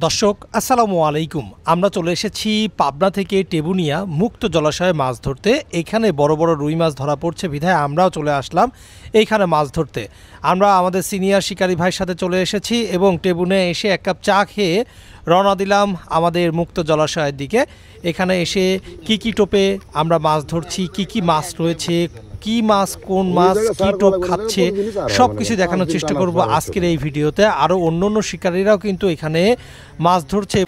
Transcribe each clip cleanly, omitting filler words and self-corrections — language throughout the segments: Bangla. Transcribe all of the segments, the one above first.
দর্শক আসসালামু আলাইকুম। আমরা চলে এসেছি পাবনা থেকে টেবুনিয়া মুক্ত জলাশয়ে মাছ ধরতে। এখানে বড় বড় রুই মাছ ধরা পড়ছে বিধায় আমরাও চলে আসলাম এইখানে মাছ ধরতে। আমরা আমাদের সিনিয়র শিকারী ভাইয়ের সাথে চলে এসেছি এবং টেবুনে এসে এক কাপ চা খেয়ে রওনা দিলাম আমাদের মুক্ত জলাশয়ের দিকে। এখানে এসে কি টোপে আমরা মাছ ধরছি, কি মাছ রয়েছে, কি মাছ কোন মাছ কি টোপ খাচ্ছে সব কিছু দেখানোর চেষ্টা করব আজকের এই ভিডিওতে। আরও অন্য শিকারীরাও কিন্তু এখানে মাছ ধরছে।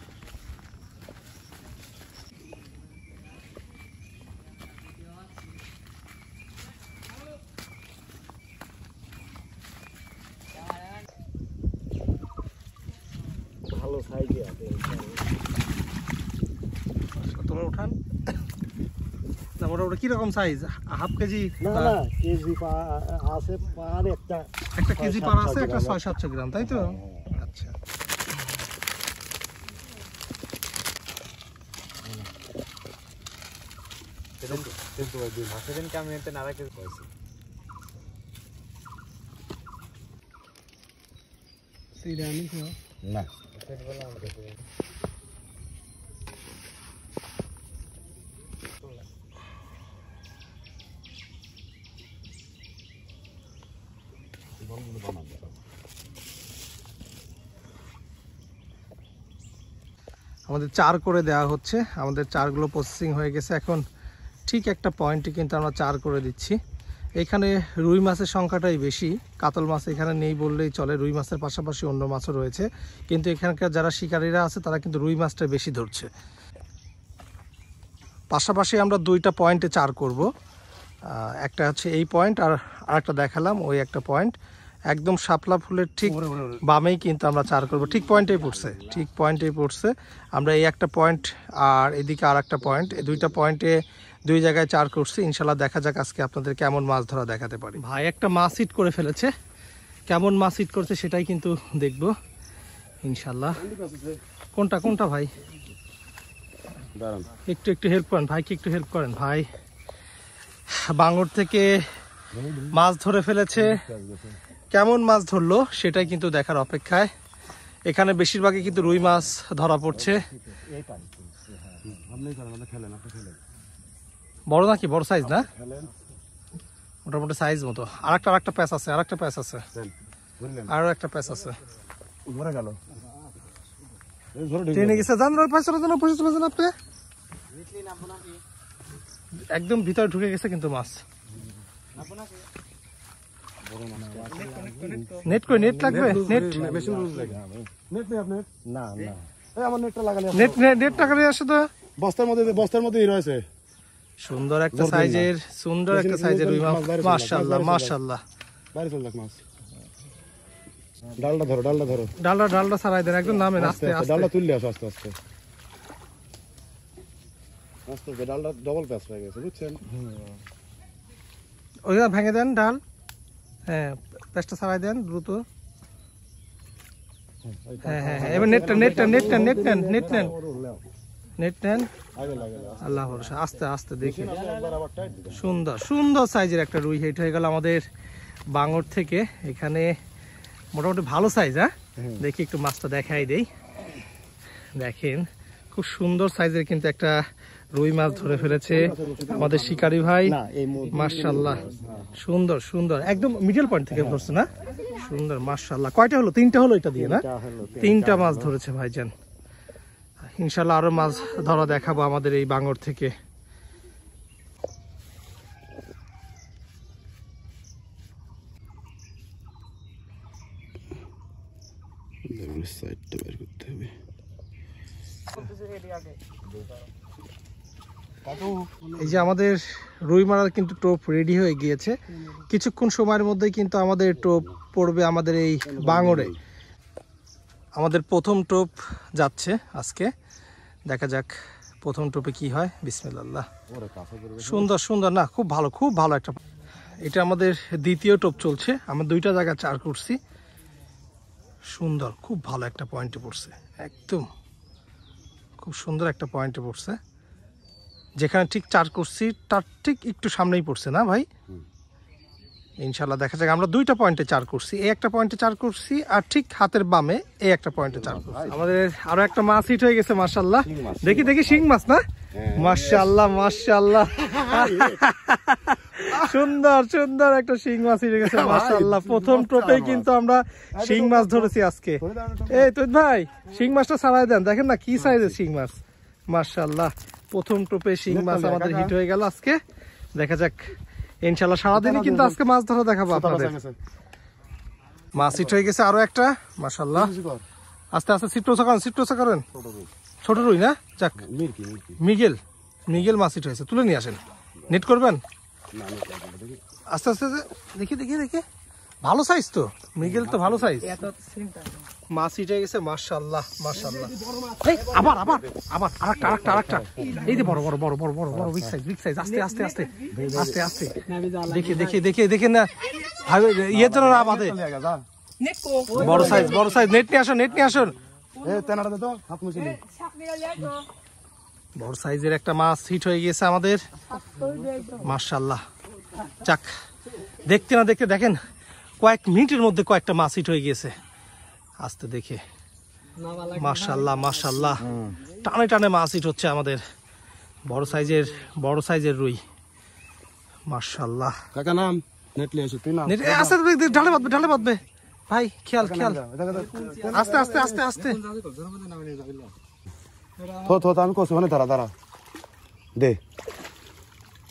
ভালো সাইজে আছে তোমরা উঠান না, ওটা কিরকম সাইজ? Half KG? না কেজি আছে পার একটা কেজি পার আছে, একটা 600-700 গ্রাম, তাই তো? আচ্ছা, না আমাদের চার করে দেওয়া হচ্ছে। আমাদের চারগুলো প্রসেসিং হয়ে গেছে। এখন ঠিক একটা পয়েন্টে কিন্তু আমরা চার করে দিচ্ছি। এখানে রুই মাছের সংখ্যাটাই বেশি, কাতল মাছ এখানে নেই বললেই চলে। রুই মাছের পাশাপাশি অন্য মাছও রয়েছে, কিন্তু এখানকার যারা শিকারীরা আছে তারা কিন্তু রুই মাছটা বেশি ধরছে। পাশাপাশি আমরা দুইটা পয়েন্টে চার করব। একটা হচ্ছে এই পয়েন্ট, আর আরেকটা দেখালাম ওই একটা পয়েন্ট। একদম শাপলা ফুলের ঠিক বামেই কিন্তু আমরা চার করব। ঠিক পয়েন্টেই পড়ছে। আমরা এই একটা পয়েন্ট আর এদিকে আর একটা পয়েন্ট, এই দুইটা পয়েন্টে দুই জায়গায় চার করছি। ইনশাল্লাহ দেখা যাক আজকে আপনাদের কেমন মাছ ধরা দেখাতে পারি। ভাই একটা মাছ হিট করে ফেলেছে, কেমন মাছ হিট করছে সেটাই কিন্তু দেখব ইনশাল্লাহ। কোনটা ভাই? একটু হেল্প করেন ভাইকে, একটু হেল্প করেন ভাই। বাঙর থেকে মাছ ধরে ফেলেছে, কেমন মাছ ধরলো সেটাই কিন্তু দেখার অপেক্ষায়। এখানে বেশিরভাগই কিন্তু রুই মাছ ধরা পড়ছে। বড় নাকি? বড় সাইজ না? মোটামুটি সাইজ মতো। আরেকটা প্যাচ আছে, আরো একটা প্যাচ আছে। ট্রেনে গেছে, যান আপনি। একদম ভিতরে ঢুকে গেছে কিন্তু মাছ। নেট লাগবে? নেট লাগালে আসে তো। বস্তার মধ্যে রয়েছে। সুন্দর একটা সাইজের রুই মাছ। মাশাআল্লাহ। ডালটা ধরো। ডালটা ছাড়াই দেন, একদম নামেন আস্তে। ডালটা তুললে আসো আস্তে। ডালটা ডবল প্যাচ হয়ে গেছে, বুঝছেন? ওইটা ভেঙে দেন ডাল। হ্যাঁ, প্যাচটা ছাড়াই দেন দ্রুত। হ্যাঁ, এবার নেট নেন। আল্লাহ ভরসা, আস্তে দেখি। সুন্দর সাইজের একটা রুই হিট হয়ে গেল আমাদের বাঙর থেকে। এখানে মোটামুটি ভালো সাইজ। দেখি একটু মাছটা দেখাই দেই। দেখেন খুব সুন্দর সাইজের কিন্তু একটা রুই মাছ ধরে ফেলেছে আমাদের শিকারী ভাই। মাশাআল্লাহ, সুন্দর একদম মিডল পয়েন্ট থেকে ধরছে না? সুন্দর, মাশাআল্লাহ। কয়টা হলো? 3টা হলো এটা দিয়ে না? 3টা মাছ ধরেছে ভাইজান। ইনশাল্লাহ আরো মাছ ধরা দেখাবো আমাদের এই বাঙর থেকে। এই যে আমাদের রুই মারার কিন্তু টোপ রেডি হয়ে গিয়েছে। কিছুক্ষণ সময়ের মধ্যেই কিন্তু আমাদের টোপ পড়বে আমাদের এই বাঙরে। আমাদের প্রথম টোপ যাচ্ছে আজকে, দেখা যাক প্রথম টোপে কি হয়। বিসমিল্লাহ। সুন্দর না? খুব ভালো একটা। এটা আমাদের দ্বিতীয় টোপ চলছে। আমরা দুইটা জায়গায় চার করছি। সুন্দর, খুব ভালো একটা পয়েন্টে পড়ছে। একদম খুব সুন্দর একটা পয়েন্টে পড়ছে। যেখানে ঠিক চার করছি তার ঠিক একটু সামনেই পড়ছে না ভাই? ইনশাল্লাহ দেখা যাক। আমরা 2টা পয়েন্টে 4 করছি, এই একটা পয়েন্টে 4 করছি, আর ঠিক হাতের বামে এই একটা পয়েন্টে 4 করছি। আমাদের আরো একটা মাছ হিট হয়ে গেছে মাশাআল্লাহ। দেখি দেখি শিং মাছ না, মাশাআল্লাহ মাশাআল্লাহ, সুন্দর সুন্দর একটা শিং মাছ হিট হয়ে গেছে মাশাআল্লাহ। প্রথম টোপেই কিন্তু আমরা শিং মাছ ধরেছি আজকে। এই তো ভাই শিং মাছটা ছাড়াই দেন, দেখেন না কি সাইজের শিং মাছ মাশাআল্লাহ। প্রথম টোপে শিং মাছ আমাদের হিট হয়ে গেল আজকে। দেখা যাক ইনশাআল্লাহ সারাদিনই কিন্তু আজকে মাছ ধরা দেখাবো আপনাদের। মাছ হিট হয়ে গেছে আরো একটা মাশাআল্লাহ। আস্তে আস্তে সিট্রোসা করেন, ছোট রুই না, যাক মিগেল মিগেল মাছ হিট হয়েছে, তুলে নিয়ে আসেন। নেট করবেন আস্তে আস্তে, দেখি দেখি দেখি, ভালো সাইজ তো মিগেল, তো ভালো সাইজ মাছ হিট হয়ে গেছে মাশাআল্লাহ মাশাআল্লাহ। আবার আবার আবার আরেকটা, এই যে বড় বড় বড় বড় বড় বড় বিগ সাইজ। আস্তে আস্তে আস্তে আস্তে আস্তে, দেখি দেখি দেখি দেখে না ভাই, ইয়ের জন্য না বাদে, বড় সাইজ। নেট নিয়ে আসুন। বড় সাইজের একটা মাছ হিট হয়ে গিয়েছে আমাদের মাশাআল্লাহ। যাক, দেখতে না দেখতে দেখেন কয়েক মিনিটের মধ্যে কয়েকটা মাছ হিট হয়ে গিয়েছে। আস্তে দেখে মাশাআল্লাহ মাশাআল্লাহ, টানে টানে মাছ হিট হচ্ছে আমাদের। বড় সাইজের রুই মাশাআল্লাহ। কাকা নাম নেট লিয়ে আসো, তুই নাম আস্তে ঢালে বাঁধবে ভাই, খেয়াল আস্তে আস্তে আস্তে আস্তে। আমি কইছি মানে দাঁড়া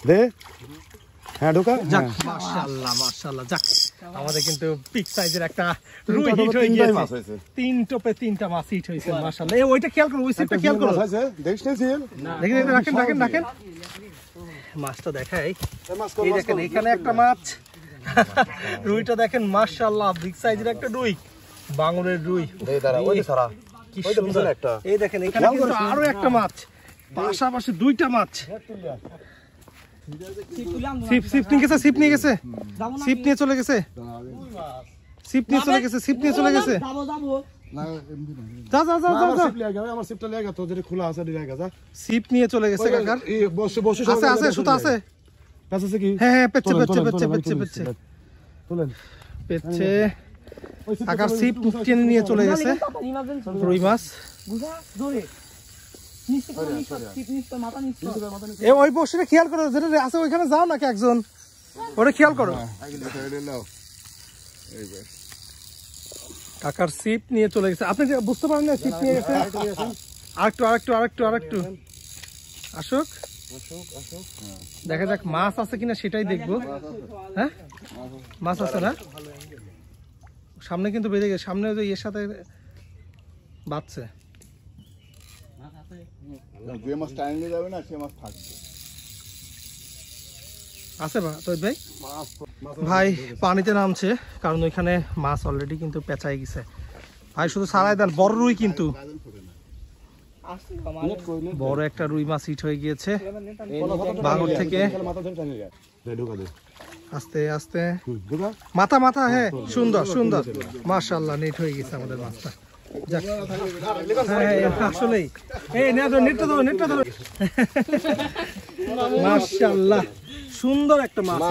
দে হ্যাঁ ঢোকা। যাক মাশাআল্লাহ মাশাআল্লাহ, যাক আমাদের কিন্তু বিগ সাইজের একটা রুই হিট হয়ে গিয়েছে। 3 টোপে 3টা মাছ হিট হয়েছে মাশাআল্লাহ। এই ওইটা খেয়াল করো, ওই সিটটা খেয়াল করো, দেখিস না সিল, দেখি রাখেন মাছটা দেখাই। এই দেখেন এখানে একটা মাছ, রুইটা দেখেন মাশাআল্লাহ, বিগ সাইজের একটা রুই, বাঙুরের রুই। কি সুন্দর একটা, এই দেখেন এখানে কিন্তু আরো একটা মাছ, পাশাপাশি 2টা মাছ। সিপ নিয়ে চলে গেছে। সিপ নিয়ে চলে গেছে কাকার। আছে সুতা আছে, হ্যাঁ পেচ্ছে কাকার সিপ টেনে নিয়ে চলে গেছে রুই মাছ। ওই বসে খেয়াল করো, যেটা আছে ওইখানে যাও নাকি একজন, ওটা খেয়াল করো। কাকার সিপ নিয়ে চলে গেছে, আপনি বুঝতে পারেন না সিপ নিয়ে গেছে। আরেকটু আসুক, দেখা যাক মাছ আছে কিনা সেটাই দেখবো। হ্যাঁ মাছ আছে না, সামনে কিন্তু বেঁধে গেছে, সামনে ওই এর সাথে বাঁচছে। যে মাছ টাইমে যাবে না সে মাছ থাকবে। আছে ভাই পানিতে নামছে, কারণ ওইখানে মাছ অলরেডি কিন্তু পেঁচাই গেছে ভাই। শুধু ছাড়াই দেন, বড় রুই কিন্তু, বড় একটা রুই মাছ হিট হয়ে গিয়েছে বাঙর থেকে। আস্তে আস্তে মাথা, হ্যাঁ সুন্দর মাশাআল্লাহ, নেট হয়ে গেছে আমাদের মাছটা। আসলেই মাশাআল্লাহ, সুন্দর একটা মাছ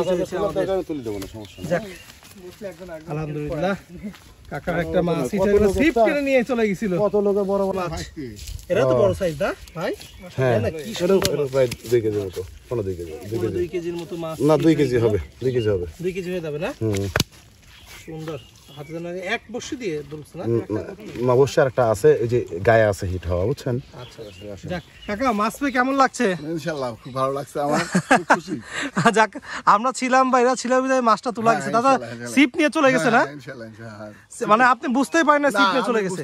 আলহামদুলিল্লাহ। কাকার একটা মাছ সিপ কেটে নিয়ে চলে গেছিল। কত লোকের বড় মাছ, এরা তো বড় সাইজ না ভাই? হ্যাঁ, প্রায় 2 কেজির মতো, 2 কেজির মতো মাছ। না 2 কেজি হবে, 2 কেজি হয়ে যাবে না? সুন্দর। এক বর্ষি দিয়ে দুলছে না? না বর্ষি আরেকটা আছে, এই যে গায়ে আছে হিট হওয়া, বুঝছেন? আচ্ছা যাক কাকা, মাছ পেয়ে কেমন লাগছে? ইনশাআল্লাহ খুব ভালো লাগছে আমার, খুব খুশি। যাক আমরা ছিলাম, বাইরা ছিলাম, বিদায় মাছটা তোলা গেছে। দাদা সিপ নিয়ে চলে গেছে না? ইনশাআল্লাহ। মানে আপনি বুঝতেই পারেন না সিপ নিয়ে চলে গেছে,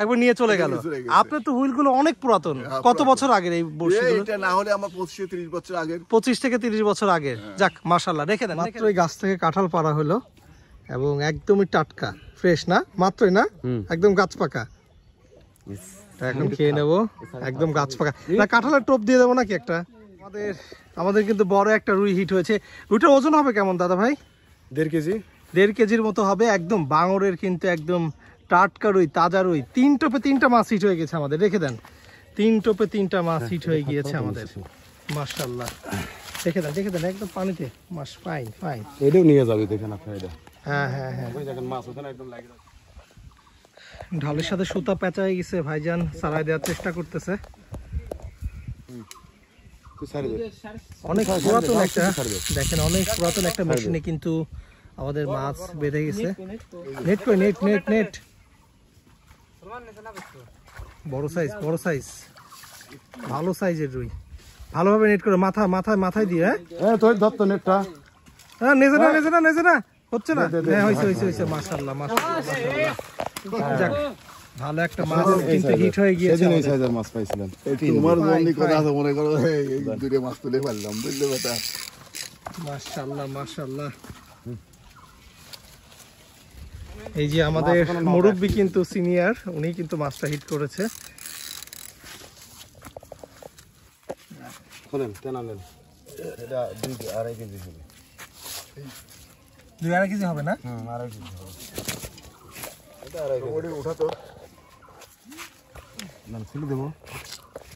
একবার নিয়ে চলে গেল। আপনার তো হুইল গুলো অনেক পুরাতন, কত বছর আগের এই বর্ষিগুলো? এটা না হলে আমার 25-30 বছর আগের, 25 থেকে 30 বছর আগের। যাক মাশাআল্লাহ, রেখে দেন। মাত্রই গাছ থেকে কাঁঠাল পাড়া হলো এবং একদমই টাটকা ফ্রেশ না, মাত্রই না, একদম গাছ পাকা। এখন খেয়ে নেবো, একদম গাছ পাকা। না কাঁঠালের টোপ দিয়ে দেবো নাকি একটা? আমাদের কিন্তু বড় একটা রুই হিট হয়েছে। রুইটার ওজন হবে কেমন দাদা ভাই? 1.5 কেজি, 1.5 কেজির মতো হবে। একদম বাঙরের কিন্তু একদম টাটকা রুই, তাজা রুই। 3 টোপে 3টা মাছ হিট হয়ে গেছে আমাদের, রেখে দেন। 3 টোপে 3টা মাছ হিট হয়ে গিয়েছে আমাদের মাশাআল্লাহ। দেখে দেন একদম পানিতে মাছ, ফাইন ফাইন। এটাও নিয়ে যাবে দেখেন আপনার এটা। হ্যাঁ হ্যাঁ হ্যাঁ, ওই দেখেন মাছ ওখানে একদম লাগে। ঢালের সাথে সুতা পেঁচাই গেছে, ভাইজান চালাই দেওয়ার চেষ্টা করতেছে। তুই ছাড়ি দে। অনেক পুরাতন একটা, দেখেন অনেক পুরাতন একটা মেশিনে কিন্তু আমাদের মাছ বেঁধে গেছে। নেট কই, নেট নেট নেট, বড় সাইজ ভালো সাইজের রুই। ভালোভাবে নেট করে মাথায় দিয়ে। হ্যাঁ তোর ধর তো নেটটা। হ্যাঁ নেজে না হচ্ছে না। হ্যাঁ হয়েছে মাশাআল্লাহ মাশাআল্লাহ। যাক, ভালো একটা মাছ কিন্তু হিট হয়ে গিয়েছে। সেদিন এই সাইজের মাছ পাইছিলেন। তোমার মনে কথা আছে, মনে করো এই দুটো মাছ তুলে ফেললাম, বুঝলে বেটা। মাশাআল্লাহ। এই যে আমাদের মুরব্বি কিন্তু সিনিয়র, উনি কিন্তু মাছটা হিট করেছে। খোলেন কেনা নেন। এটা 2.5 কেজি হবে। 2.5 কেজি হবে না? 2.5 কেজি হবে। এটা 2.5 কেজি। ওটা উঠাতো না খুলে দেবো।